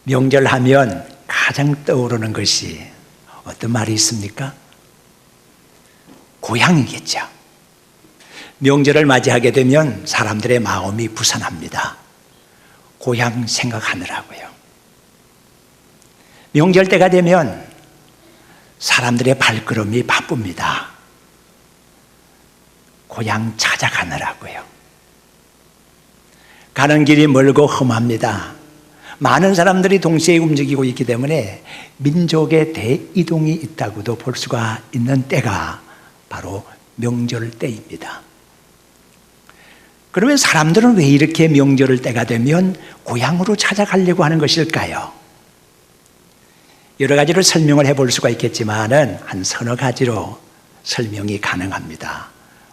명절하면 가장 떠오르는 것이 어떤 말이 있습니까? 고향이겠죠. 명절을 맞이하게 되면 사람들의 마음이 부산합니다. 고향 생각하느라고요. 명절 때가 되면 사람들의 발걸음이 바쁩니다. 고향 찾아가느라고요. 가는 길이 멀고 험합니다. 많은 사람들이 동시에 움직이고 있기 때문에 민족의 대이동이 있다고도 볼 수가 있는 때가 바로 명절 때입니다. 그러면 사람들은 왜 이렇게 명절 때가 되면 고향으로 찾아가려고 하는 것일까요? 여러 가지로 설명을 해볼 수가 있겠지만은 한 서너 가지로 설명이 가능합니다.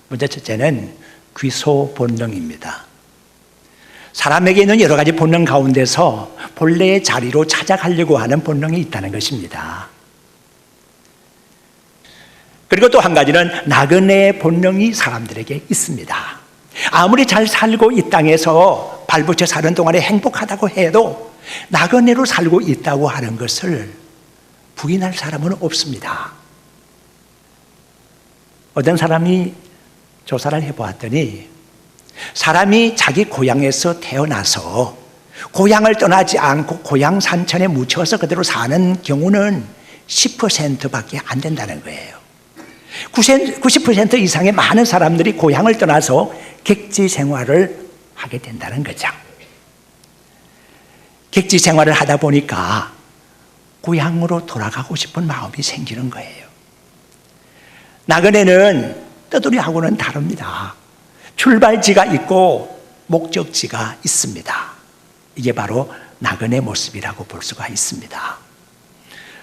먼저 첫째는 귀소 본능입니다. 사람에게 있는 여러 가지 본능 가운데서 본래의 자리로 찾아가려고 하는 본능이 있다는 것입니다. 그리고 또 한 가지는 나그네의 본능이 사람들에게 있습니다. 아무리 잘 살고 이 땅에서 발붙여 사는 동안에 행복하다고 해도 나그네로 살고 있다고 하는 것을 부인할 사람은 없습니다. 어떤 사람이 조사를 해보았더니 사람이 자기 고향에서 태어나서 고향을 떠나지 않고 고향 산천에 묻혀서 그대로 사는 경우는 10%밖에 안 된다는 거예요. 90% 이상의 많은 사람들이 고향을 떠나서 객지 생활을 하게 된다는 거죠. 객지 생활을 하다 보니까 고향으로 돌아가고 싶은 마음이 생기는 거예요. 나그네는 떠돌이하고는 다릅니다. 출발지가 있고 목적지가 있습니다. 이게 바로 나그네 모습이라고 볼 수가 있습니다.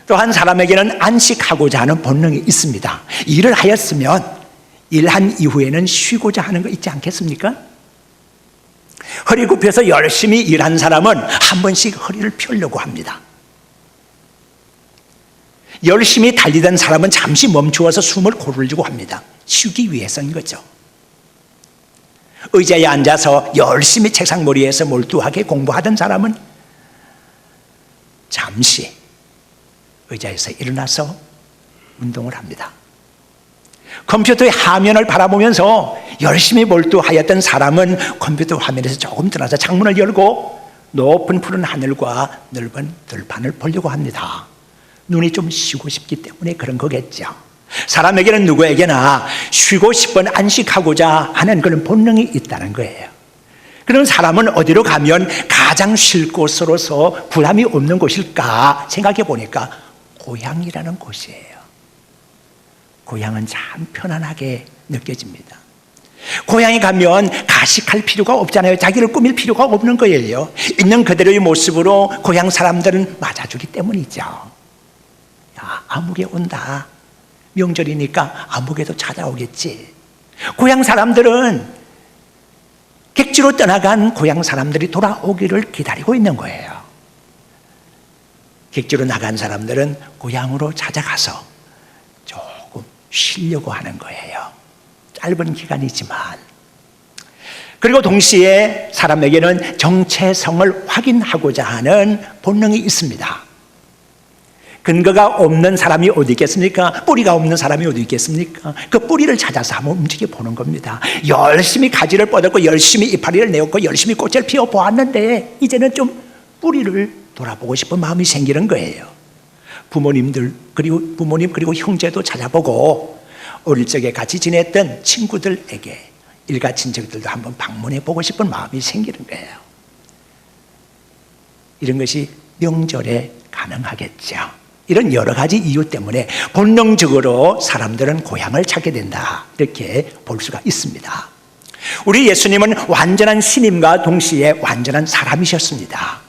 또한 사람에게는 안식하고자 하는 본능이 있습니다. 일을 하였으면 일한 이후에는 쉬고자 하는 거 있지 않겠습니까? 허리 굽혀서 열심히 일한 사람은 한 번씩 허리를 펴려고 합니다. 열심히 달리던 사람은 잠시 멈추어서 숨을 고르려고 합니다. 쉬기 위해서인 거죠. 의자에 앉아서 열심히 책상머리에서 몰두하게 공부하던 사람은 잠시 의자에서 일어나서 운동을 합니다. 컴퓨터의 화면을 바라보면서 열심히 몰두하였던 사람은 컴퓨터 화면에서 조금 떠나서 창문을 열고 높은 푸른 하늘과 넓은 들판을 보려고 합니다. 눈이 좀 쉬고 싶기 때문에 그런 거겠죠. 사람에게는 누구에게나 쉬고 싶은 안식하고자 하는 그런 본능이 있다는 거예요. 그런 사람은 어디로 가면 가장 쉴 곳으로서 부담이 없는 곳일까 생각해 보니까 고향이라는 곳이에요. 고향은 참 편안하게 느껴집니다. 고향에 가면 가식할 필요가 없잖아요. 자기를 꾸밀 필요가 없는 거예요. 있는 그대로의 모습으로 고향 사람들은 맞아주기 때문이죠. 야, 아무개 온다. 명절이니까 아무개도 찾아오겠지. 고향 사람들은 객지로 떠나간 고향 사람들이 돌아오기를 기다리고 있는 거예요. 객지로 나간 사람들은 고향으로 찾아가서 조금 쉬려고 하는 거예요. 짧은 기간이지만. 그리고 동시에 사람에게는 정체성을 확인하고자 하는 본능이 있습니다. 근거가 없는 사람이 어디 있겠습니까? 뿌리가 없는 사람이 어디 있겠습니까? 그 뿌리를 찾아서 한번 움직여 보는 겁니다. 열심히 가지를 뻗었고 열심히 이파리를 내었고 열심히 꽃을 피워 보았는데 이제는 좀 뿌리를 돌아보고 싶은 마음이 생기는 거예요. 부모님 그리고 형제도 찾아보고 어릴 적에 같이 지냈던 친구들에게 일가 친척들도 한번 방문해 보고 싶은 마음이 생기는 거예요. 이런 것이 명절에 가능하겠죠. 이런 여러 가지 이유 때문에 본능적으로 사람들은 고향을 찾게 된다, 이렇게 볼 수가 있습니다. 우리 예수님은 완전한 신임과 동시에 완전한 사람이셨습니다.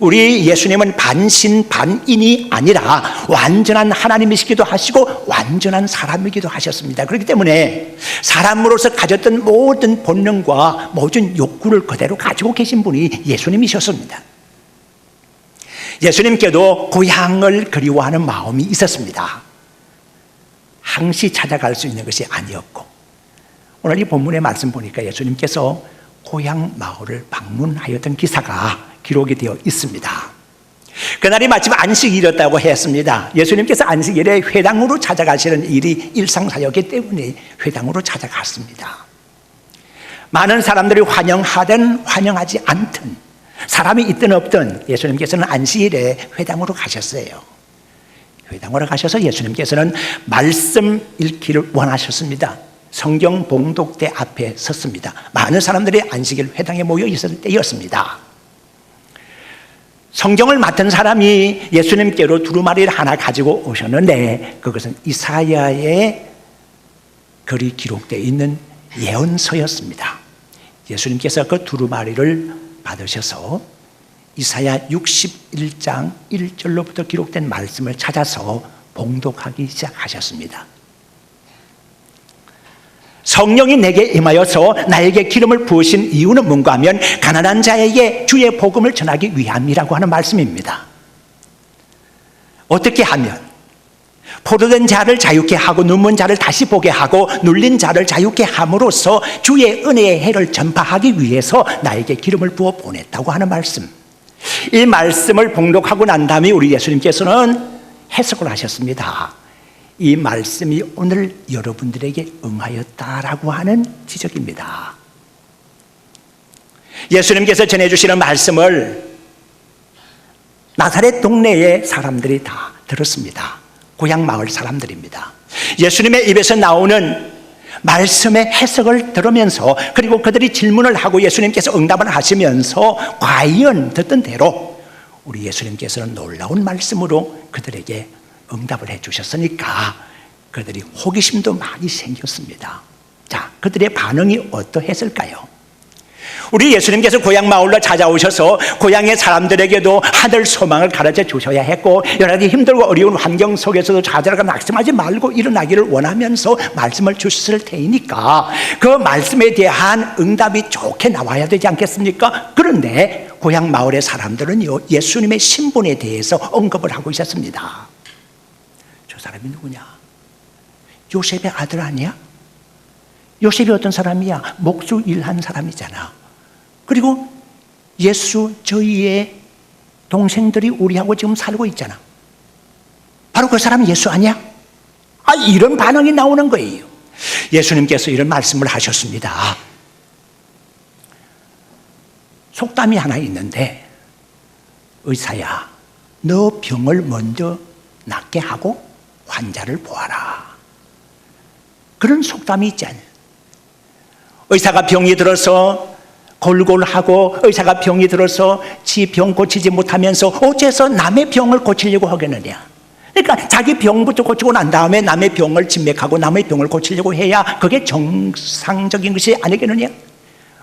우리 예수님은 반신 반인이 아니라 완전한 하나님이시기도 하시고 완전한 사람이기도 하셨습니다. 그렇기 때문에 사람으로서 가졌던 모든 본능과 모든 욕구를 그대로 가지고 계신 분이 예수님이셨습니다. 예수님께도 고향을 그리워하는 마음이 있었습니다. 항시 찾아갈 수 있는 것이 아니었고, 오늘 이 본문의 말씀 보니까 예수님께서 고향 마을을 방문하였던 기사가 기록이 되어 있습니다. 그날이 마침 안식일이었다고 했습니다. 예수님께서 안식일에 회당으로 찾아가시는 일이 일상사였기 때문에 회당으로 찾아갔습니다. 많은 사람들이 환영하든 환영하지 않든, 사람이 있든 없든 예수님께서는 안식일에 회당으로 가셨어요. 회당으로 가셔서 예수님께서는 말씀 읽기를 원하셨습니다. 성경 봉독대 앞에 섰습니다. 많은 사람들이 안식일 회당에 모여 있을 때였습니다. 성경을 맡은 사람이 예수님께로 두루마리를 하나 가지고 오셨는데, 그것은 이사야의 글이 기록되어 있는 예언서였습니다. 예수님께서 그 두루마리를 받으셔서 이사야 61장 1절로부터 기록된 말씀을 찾아서 봉독하기 시작하셨습니다. 성령이 내게 임하여서 나에게 기름을 부으신 이유는 뭔가 하면 가난한 자에게 주의 복음을 전하기 위함이라고 하는 말씀입니다. 어떻게 하면? 포로된 자를 자유케 하고 눈먼 자를 다시 보게 하고 눌린 자를 자유케 함으로써 주의 은혜의 해를 전파하기 위해서 나에게 기름을 부어 보냈다고 하는 말씀. 이 말씀을 봉독하고 난 다음에 우리 예수님께서는 해석을 하셨습니다. 이 말씀이 오늘 여러분들에게 응하였다라고 하는 지적입니다. 예수님께서 전해주시는 말씀을 나사렛 동네의 사람들이 다 들었습니다. 고향 마을 사람들입니다. 예수님의 입에서 나오는 말씀의 해석을 들으면서, 그리고 그들이 질문을 하고 예수님께서 응답을 하시면서 과연 듣던 대로 우리 예수님께서는 놀라운 말씀으로 그들에게 응답을 해주셨으니까 그들이 호기심도 많이 생겼습니다. 자, 그들의 반응이 어떠했을까요? 우리 예수님께서 고향 마을로 찾아오셔서 고향의 사람들에게도 하늘 소망을 가르쳐 주셔야 했고, 여러 가지 힘들고 어려운 환경 속에서도 좌절하고 낙심하지 말고 일어나기를 원하면서 말씀을 주셨을 테니까 그 말씀에 대한 응답이 좋게 나와야 되지 않겠습니까? 그런데 고향 마을의 사람들은요, 예수님의 신분에 대해서 언급을 하고 있었습니다. 저 사람이 누구냐? 요셉의 아들 아니야? 요셉이 어떤 사람이야? 목수 일한 사람이잖아. 그리고 예수 저희의 동생들이 우리하고 지금 살고 있잖아. 바로 그 사람이 예수 아니야? 이런 반응이 나오는 거예요. 예수님께서 이런 말씀을 하셨습니다. 속담이 하나 있는데, 의사야, 너 병을 먼저 낫게 하고 환자를 보아라. 그런 속담이 있지 않아요? 의사가 병이 들어서 골골하고, 의사가 병이 들어서 지 병 고치지 못하면서 어째서 남의 병을 고치려고 하겠느냐? 그러니까 자기 병부터 고치고 난 다음에 남의 병을 진맥하고 남의 병을 고치려고 해야 그게 정상적인 것이 아니겠느냐?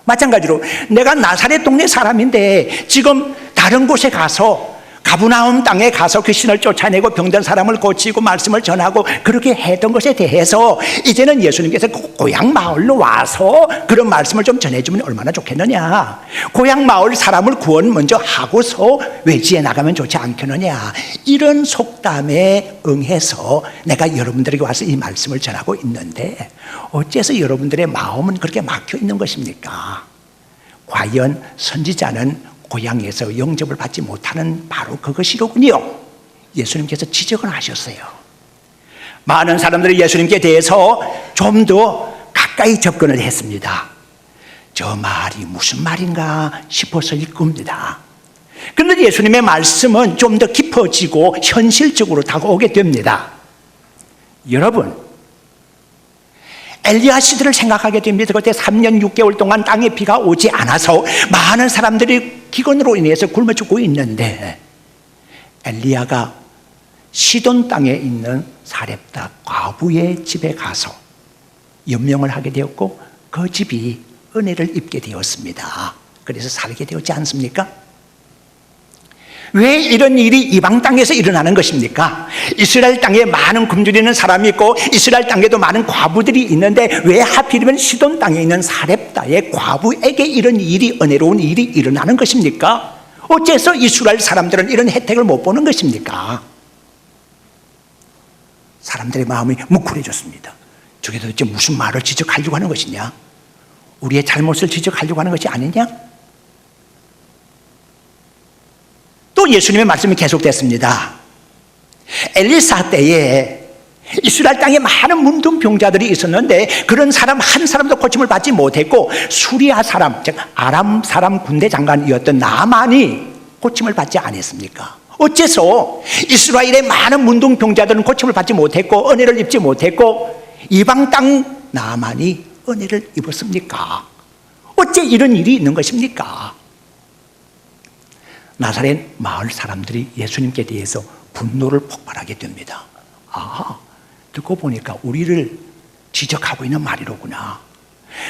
마찬가지로 내가 나사렛 동네 사람인데 지금 다른 곳에 가서, 가브나움 땅에 가서 귀신을 쫓아내고 병든 사람을 고치고 말씀을 전하고 그렇게 했던 것에 대해서 이제는 예수님께서 고향 마을로 와서 그런 말씀을 좀 전해주면 얼마나 좋겠느냐. 고향 마을 사람을 구원 먼저 하고서 외지에 나가면 좋지 않겠느냐. 이런 속담에 응해서 내가 여러분들에게 와서 이 말씀을 전하고 있는데, 어째서 여러분들의 마음은 그렇게 막혀 있는 것입니까? 과연 선지자는 고향에서 영접을 받지 못하는 바로 그것이로군요. 예수님께서 지적을 하셨어요. 많은 사람들이 예수님께 대해서 좀 더 가까이 접근을 했습니다. 저 말이 무슨 말인가 싶어서일 겁니다. 그런데 예수님의 말씀은 좀 더 깊어지고 현실적으로 다가오게 됩니다. 여러분, 엘리야 시대를 생각하게 됩니다. 그때 3년 6개월 동안 땅에 비가 오지 않아서 많은 사람들이 기근으로 인해서 굶어 죽고 있는데, 엘리야가 시돈 땅에 있는 사렙다 과부의 집에 가서 연명을 하게 되었고 그 집이 은혜를 입게 되었습니다. 그래서 살게 되었지 않습니까? 왜 이런 일이 이방 땅에서 일어나는 것입니까? 이스라엘 땅에 많은 굶주리는 사람이 있고 이스라엘 땅에도 많은 과부들이 있는데 왜 하필이면 시돈 땅에 있는 사렙다의 과부에게 이런 일이, 은혜로운 일이 일어나는 것입니까? 어째서 이스라엘 사람들은 이런 혜택을 못 보는 것입니까? 사람들의 마음이 뭉클해졌습니다. 저게 도대체 무슨 말을 지적하려고 하는 것이냐? 우리의 잘못을 지적하려고 하는 것이 아니냐? 또 예수님의 말씀이 계속됐습니다. 엘리사 때에 이스라엘 땅에 많은 문둥병자들이 있었는데 그런 사람 한 사람도 고침을 받지 못했고 수리아 사람, 즉 아람 사람 군대 장관이었던 나만이 고침을 받지 않았습니까? 어째서 이스라엘의 많은 문둥병자들은 고침을 받지 못했고 은혜를 입지 못했고 이방 땅 나만이 은혜를 입었습니까? 어째 이런 일이 있는 것입니까? 나사렛 마을 사람들이 예수님께 대해서 분노를 폭발하게 됩니다. 듣고 보니까 우리를 지적하고 있는 말이로구나.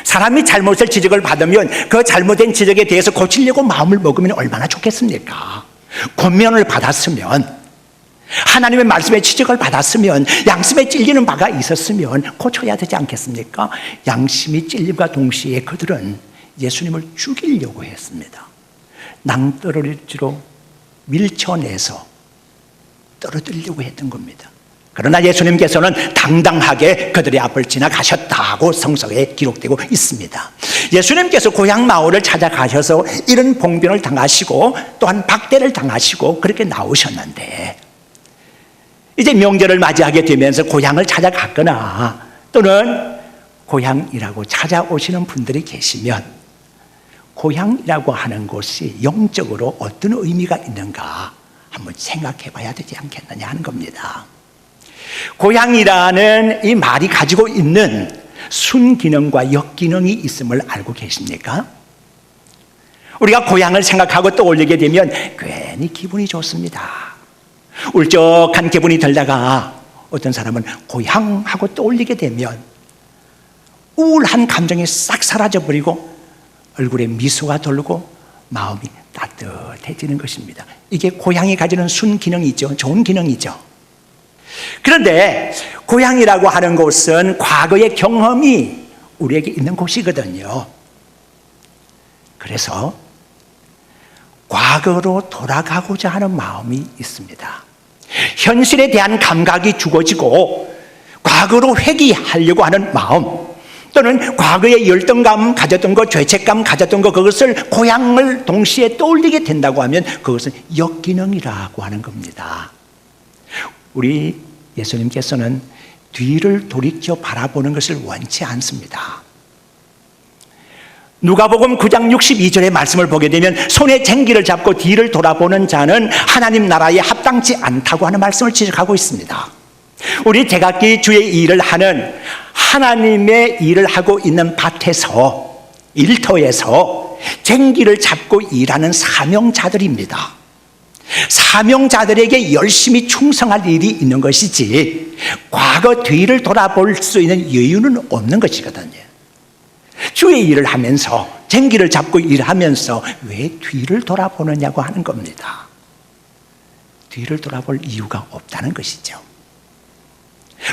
사람이 잘못을 지적을 받으면 그 잘못된 지적에 대해서 고치려고 마음을 먹으면 얼마나 좋겠습니까? 권면을 받았으면, 하나님의 말씀에 지적을 받았으면, 양심에 찔리는 바가 있었으면 고쳐야 되지 않겠습니까? 양심이 찔림과 동시에 그들은 예수님을 죽이려고 했습니다. 낭떠러지로 밀쳐내서 떨어뜨리려고 했던 겁니다. 그러나 예수님께서는 당당하게 그들의 앞을 지나가셨다고 성서에 기록되고 있습니다. 예수님께서 고향 마을을 찾아가셔서 이런 봉변을 당하시고 또한 박대를 당하시고 그렇게 나오셨는데, 이제 명절을 맞이하게 되면서 고향을 찾아갔거나 또는 고향이라고 찾아오시는 분들이 계시면 고향이라고 하는 곳이 영적으로 어떤 의미가 있는가 한번 생각해 봐야 되지 않겠느냐 하는 겁니다. 고향이라는 이 말이 가지고 있는 순기능과 역기능이 있음을 알고 계십니까? 우리가 고향을 생각하고 떠올리게 되면 괜히 기분이 좋습니다. 울적한 기분이 들다가 어떤 사람은 고향하고 떠올리게 되면 우울한 감정이 싹 사라져버리고 얼굴에 미소가 돌고 마음이 따뜻해지는 것입니다. 이게 고향이 가지는 순기능이죠. 좋은 기능이죠. 그런데 고향이라고 하는 곳은 과거의 경험이 우리에게 있는 곳이거든요. 그래서 과거로 돌아가고자 하는 마음이 있습니다. 현실에 대한 감각이 죽어지고 과거로 회귀하려고 하는 마음, 또는 과거에 열등감 가졌던 것, 죄책감 가졌던 것, 그것을 고향을 동시에 떠올리게 된다고 하면 그것은 역기능이라고 하는 겁니다. 우리 예수님께서는 뒤를 돌이켜 바라보는 것을 원치 않습니다. 누가복음 9장 62절의 말씀을 보게 되면 손에 쟁기를 잡고 뒤를 돌아보는 자는 하나님 나라에 합당치 않다고 하는 말씀을 지적하고 있습니다. 우리 제각기 주의 일을 하는, 하나님의 일을 하고 있는 밭에서, 일터에서 쟁기를 잡고 일하는 사명자들입니다. 사명자들에게 열심히 충성할 일이 있는 것이지 과거 뒤를 돌아볼 수 있는 여유는 없는 것이거든요. 주의 일을 하면서, 쟁기를 잡고 일하면서 왜 뒤를 돌아보느냐고 하는 겁니다. 뒤를 돌아볼 이유가 없다는 것이죠.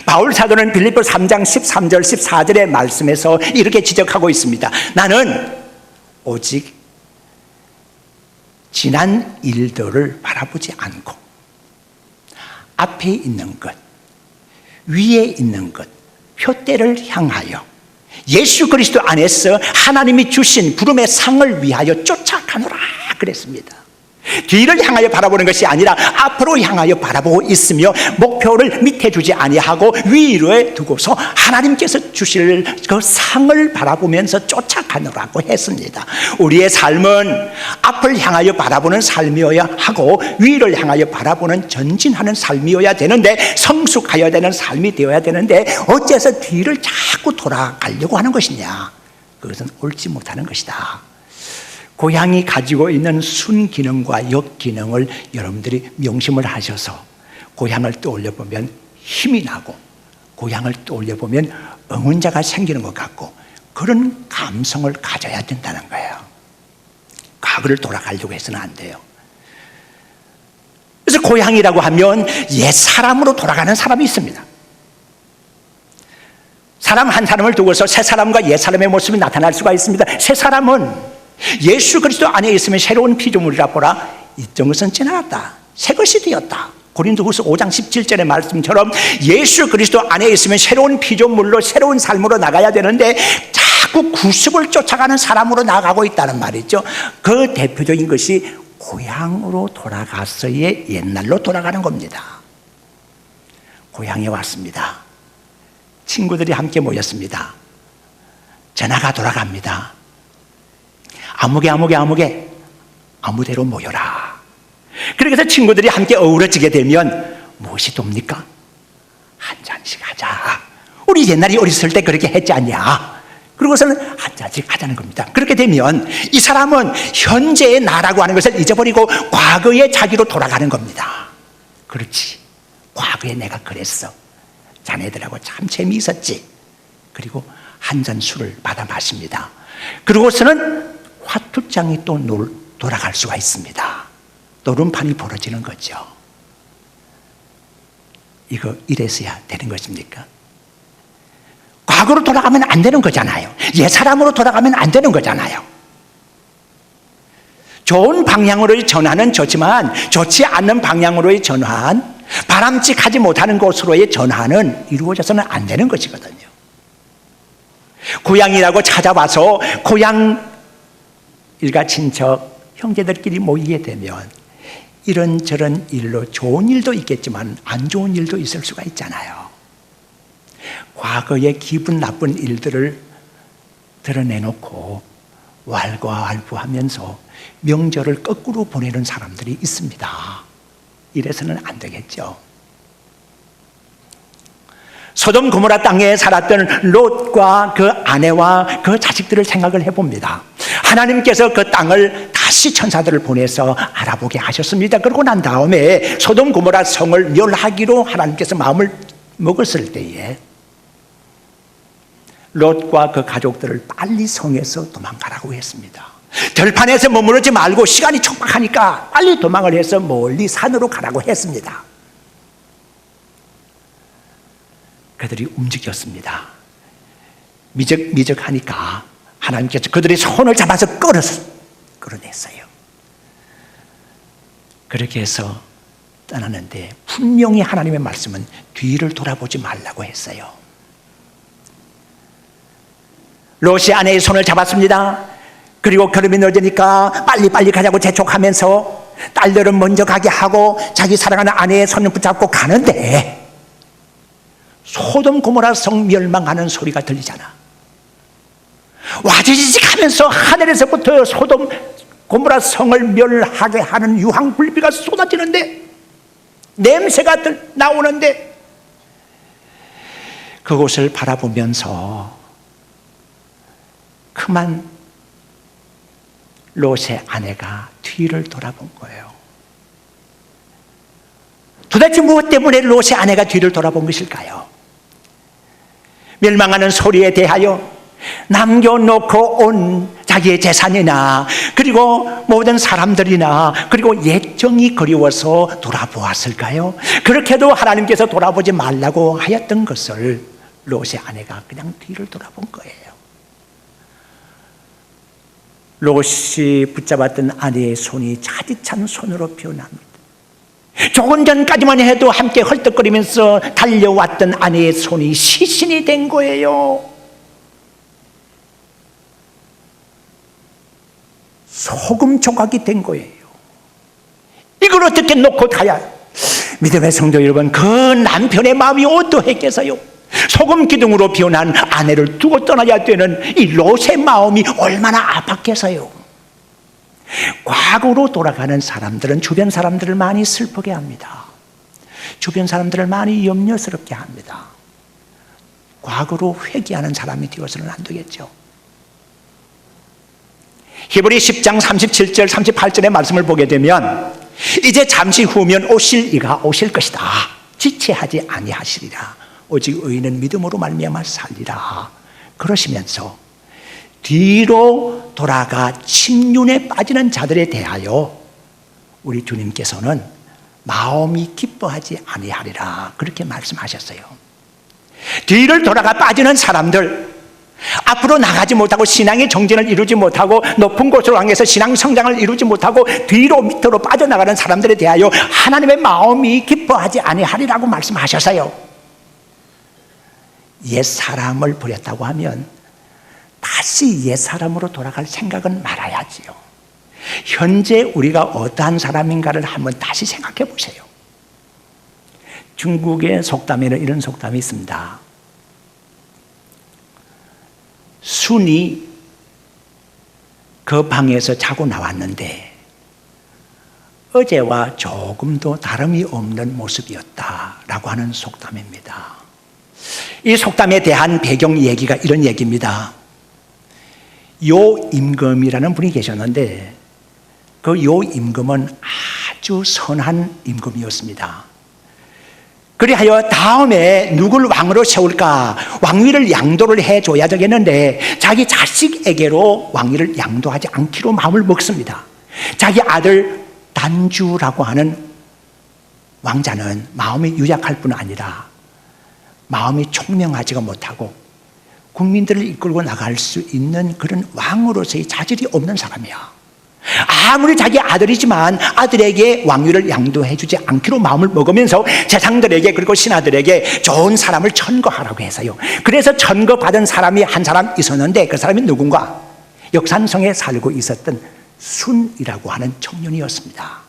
바울 사도는 빌립보 3장 13절 14절의 말씀에서 이렇게 지적하고 있습니다. 나는 오직 지난 일들을 바라보지 않고 앞에 있는 것, 위에 있는 것, 표대를 향하여 예수 그리스도 안에서 하나님이 주신 부름의 상을 위하여 쫓아가노라 그랬습니다. 뒤를 향하여 바라보는 것이 아니라 앞으로 향하여 바라보고 있으며 목표를 밑에 두지 아니하고 위로에 두고서 하나님께서 주실 그 상을 바라보면서 쫓아가느라고 했습니다. 우리의 삶은 앞을 향하여 바라보는 삶이어야 하고 위를 향하여 바라보는 전진하는 삶이어야 되는데, 성숙하여야 되는 삶이 되어야 되는데 어째서 뒤를 자꾸 돌아가려고 하는 것이냐? 그것은 옳지 못하는 것이다. 고향이 가지고 있는 순기능과 역기능을 여러분들이 명심을 하셔서 고향을 떠올려 보면 힘이 나고 고향을 떠올려 보면 응원자가 생기는 것 같고 그런 감성을 가져야 된다는 거예요. 과거를 돌아가려고 해서는 안 돼요. 그래서 고향이라고 하면 옛 사람으로 돌아가는 사람이 있습니다. 사람 한 사람을 두고서 새 사람과 옛 사람의 모습이 나타날 수가 있습니다. 새 사람은 예수 그리스도 안에 있으면 새로운 피조물이라 보라. 있던 것은 지나갔다. 새 것이 되었다. 고린도후서 5장 17절의 말씀처럼 예수 그리스도 안에 있으면 새로운 피조물로 새로운 삶으로 나가야 되는데 자꾸 구습을 쫓아가는 사람으로 나가고 있다는 말이죠. 그 대표적인 것이 고향으로 돌아가서의 옛날로 돌아가는 겁니다. 고향에 왔습니다. 친구들이 함께 모였습니다. 전화가 돌아갑니다. 아무개 아무데로 모여라. 그렇게 해서 친구들이 함께 어우러지게 되면 무엇이 돕니까? 한 잔씩 하자. 우리 옛날에 어렸을 때 그렇게 했지 않냐? 그러고서는 한 잔씩 하자는 겁니다. 그렇게 되면 이 사람은 현재의 나라고 하는 것을 잊어버리고 과거의 자기로 돌아가는 겁니다. 그렇지, 과거에 내가 그랬어. 자네들하고 참 재미있었지. 그리고 한 잔 술을 받아 마십니다. 그러고서는 화투장이 또 돌아갈 수가 있습니다. 노름판이 벌어지는 거죠. 이거 이래서야 되는 것입니까? 과거로 돌아가면 안 되는 거잖아요. 옛 사람으로 돌아가면 안 되는 거잖아요. 좋은 방향으로의 전환은 좋지만 좋지 않는 방향으로의 전환, 바람직하지 못하는 곳으로의 전환은 이루어져서는 안 되는 것이거든요. 고향이라고 찾아와서 고향 일가 친척 형제들끼리 모이게 되면 이런저런 일로 좋은 일도 있겠지만 안 좋은 일도 있을 수가 있잖아요. 과거의 기분 나쁜 일들을 드러내놓고 왈가왈부하면서 명절을 거꾸로 보내는 사람들이 있습니다. 이래서는 안 되겠죠. 소돔 고모라 땅에 살았던 롯과 그 아내와 그 자식들을 생각을 해봅니다. 하나님께서 그 땅을 다시 천사들을 보내서 알아보게 하셨습니다. 그러고 난 다음에 소돔 고모라 성을 멸하기로 하나님께서 마음을 먹었을 때에 롯과 그 가족들을 빨리 성에서 도망가라고 했습니다. 들판에서 머무르지 말고 시간이 촉박하니까 빨리 도망을 해서 멀리 산으로 가라고 했습니다. 그들이 움직였습니다. 미적하니까 하나님께서 그들의 손을 잡아서 끌어냈어요. 그렇게 해서 떠나는데 분명히 하나님의 말씀은 뒤를 돌아보지 말라고 했어요. 롯이 아내의 손을 잡았습니다. 그리고 걸음이 늦으니까 빨리빨리 가자고 재촉하면서 딸들은 먼저 가게 하고 자기 사랑하는 아내의 손을 붙잡고 가는데 소돔 고모라 성 멸망하는 소리가 들리잖아. 와지직 하면서 하늘에서부터 소돔 고모라 성을 멸하게 하는 유황불비가 쏟아지는데 냄새가 나오는데 그곳을 바라보면서 그만 롯의 아내가 뒤를 돌아본 거예요. 도대체 무엇 때문에 롯의 아내가 뒤를 돌아본 것일까요? 멸망하는 소리에 대하여 남겨놓고 온 자기의 재산이나 그리고 모든 사람들이나 그리고 예정이 그리워서 돌아보았을까요? 그렇게도 하나님께서 돌아보지 말라고 하였던 것을 롯의 아내가 그냥 뒤를 돌아본 거예요. 롯이 붙잡았던 아내의 손이 차디찬 손으로 변합니다. 조금 전까지만 해도 함께 헐떡거리면서 달려왔던 아내의 손이 시신이 된 거예요. 소금 조각이 된 거예요. 이걸 어떻게 놓고 가야? 믿음의 성도 여러분, 그 남편의 마음이 어떠했겠어요? 소금 기둥으로 변한 아내를 두고 떠나야 되는 이 롯의 마음이 얼마나 아팠겠어요? 과거로 돌아가는 사람들은 주변 사람들을 많이 슬프게 합니다. 주변 사람들을 많이 염려스럽게 합니다. 과거로 회개하는 사람이 되어서는 안 되겠죠. 히브리 10장 37절 38절의 말씀을 보게 되면 이제 잠시 후면 오실 이가 오실 것이다. 지체하지 아니하시리라. 오직 의인은 믿음으로 말미암아 살리라. 그러시면서 뒤로 돌아가 침륜에 빠지는 자들에 대하여 우리 주님께서는 마음이 기뻐하지 아니하리라 그렇게 말씀하셨어요. 뒤를 돌아가 빠지는 사람들, 앞으로 나가지 못하고 신앙의 정진을 이루지 못하고 높은 곳으로 향해서 신앙 성장을 이루지 못하고 뒤로 밑으로 빠져나가는 사람들에 대하여 하나님의 마음이 기뻐하지 아니하리라고 말씀하셨어요. 옛 사람을 버렸다고 하면 다시 옛 사람으로 돌아갈 생각은 말아야지요. 현재 우리가 어떠한 사람인가를 한번 다시 생각해 보세요. 중국의 속담에는 이런 속담이 있습니다. 순이 그 방에서 자고 나왔는데 어제와 조금도 다름이 없는 모습이었다라고 하는 속담입니다. 이 속담에 대한 배경 얘기가 이런 얘기입니다. 요임금이라는 분이 계셨는데 그 요임금은 아주 선한 임금이었습니다. 그리하여 다음에 누굴 왕으로 세울까 왕위를 양도를 해줘야 되겠는데 자기 자식에게로 왕위를 양도하지 않기로 마음을 먹습니다. 자기 아들 단주라고 하는 왕자는 마음이 유약할 뿐 아니라 마음이 총명하지가 못하고 국민들을 이끌고 나갈 수 있는 그런 왕으로서의 자질이 없는 사람이야. 아무리 자기 아들이지만 아들에게 왕위를 양도해 주지 않기로 마음을 먹으면서 재상들에게 그리고 신하들에게 좋은 사람을 천거하라고 해서요. 그래서 천거받은 사람이 한 사람 있었는데 그 사람이 누군가? 역산성에 살고 있었던 순이라고 하는 청년이었습니다.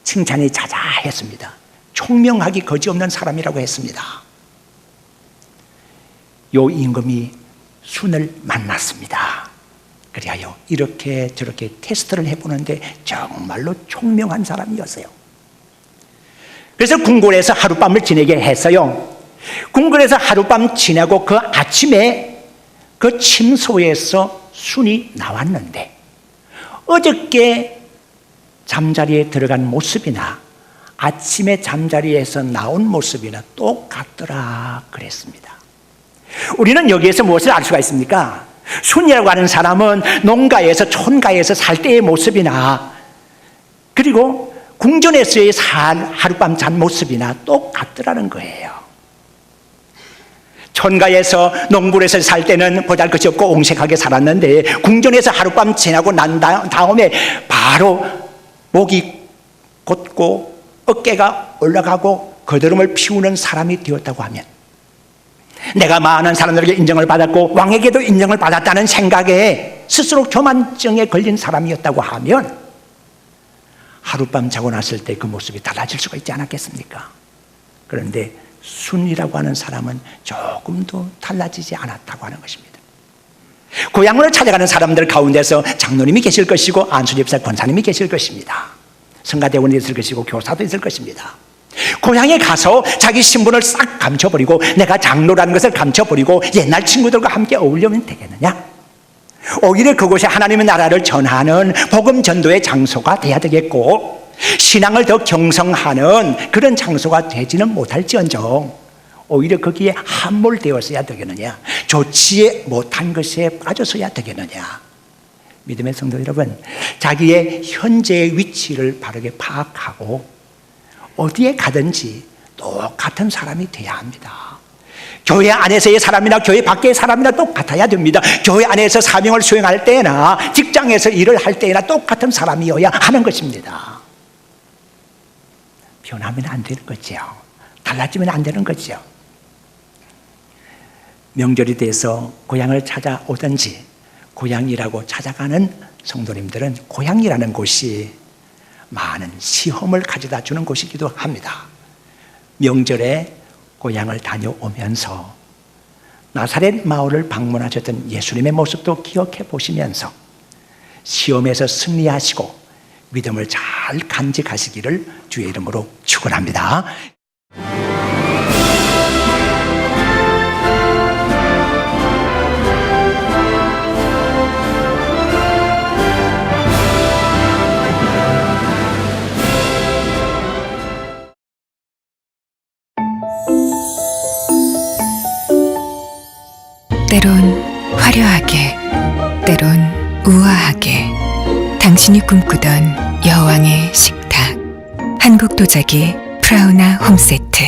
칭찬이 자자했습니다. 총명하기 거지없는 사람이라고 했습니다. 요 임금이 순을 만났습니다. 그리하여 이렇게 저렇게 테스트를 해보는데 정말로 총명한 사람이었어요. 그래서 궁궐에서 하룻밤을 지내게 했어요. 궁궐에서 하룻밤 지내고 그 아침에 그 침소에서 순이 나왔는데 어저께 잠자리에 들어간 모습이나 아침에 잠자리에서 나온 모습이나 똑같더라 그랬습니다. 우리는 여기에서 무엇을 알 수가 있습니까? 순이라고 하는 사람은 농가에서 촌가에서 살 때의 모습이나 그리고 궁전에서의 하룻밤 잔 모습이나 똑같더라는 거예요. 촌가에서 농부에서 살 때는 보잘것이 없고 옹색하게 살았는데 궁전에서 하룻밤 지나고 난 다음에 바로 목이 곧고 어깨가 올라가고 거드름을 피우는 사람이 되었다고 하면 내가 많은 사람들에게 인정을 받았고 왕에게도 인정을 받았다는 생각에 스스로 교만증에 걸린 사람이었다고 하면 하룻밤 자고 났을 때 그 모습이 달라질 수가 있지 않았겠습니까? 그런데 순이라고 하는 사람은 조금도 달라지지 않았다고 하는 것입니다. 고향으로 찾아가는 사람들 가운데서 장로님이 계실 것이고 안수집사 권사님이 계실 것입니다. 성가대원이 있을 것이고 교사도 있을 것입니다. 고향에 가서 자기 신분을 싹 감춰버리고 내가 장로라는 것을 감춰버리고 옛날 친구들과 함께 어울리면 되겠느냐? 오히려 그곳이 하나님의 나라를 전하는 복음 전도의 장소가 돼야 되겠고 신앙을 더 경성하는 그런 장소가 되지는 못할지언정 오히려 거기에 함몰되었어야 되겠느냐? 좋지 못한 것에 빠져서야 되겠느냐? 믿음의 성도 여러분, 자기의 현재의 위치를 바르게 파악하고 어디에 가든지 똑같은 사람이 돼야 합니다. 교회 안에서의 사람이나 교회 밖의 사람이나 똑같아야 됩니다. 교회 안에서 사명을 수행할 때나 직장에서 일을 할 때나 똑같은 사람이어야 하는 것입니다. 변하면 안 되는 거죠. 달라지면 안 되는 거죠. 명절이 돼서 고향을 찾아오든지 고향이라고 찾아가는 성도님들은 고향이라는 곳이 많은 시험을 가져다 주는 곳이기도 합니다. 명절에 고향을 다녀오면서 나사렛 마을을 방문하셨던 예수님의 모습도 기억해 보시면서 시험에서 승리하시고 믿음을 잘 간직하시기를 주의 이름으로 축원합니다. 때론 화려하게, 때론 우아하게 당신이 꿈꾸던 여왕의 식탁 한국도자기 프라우나 홈세트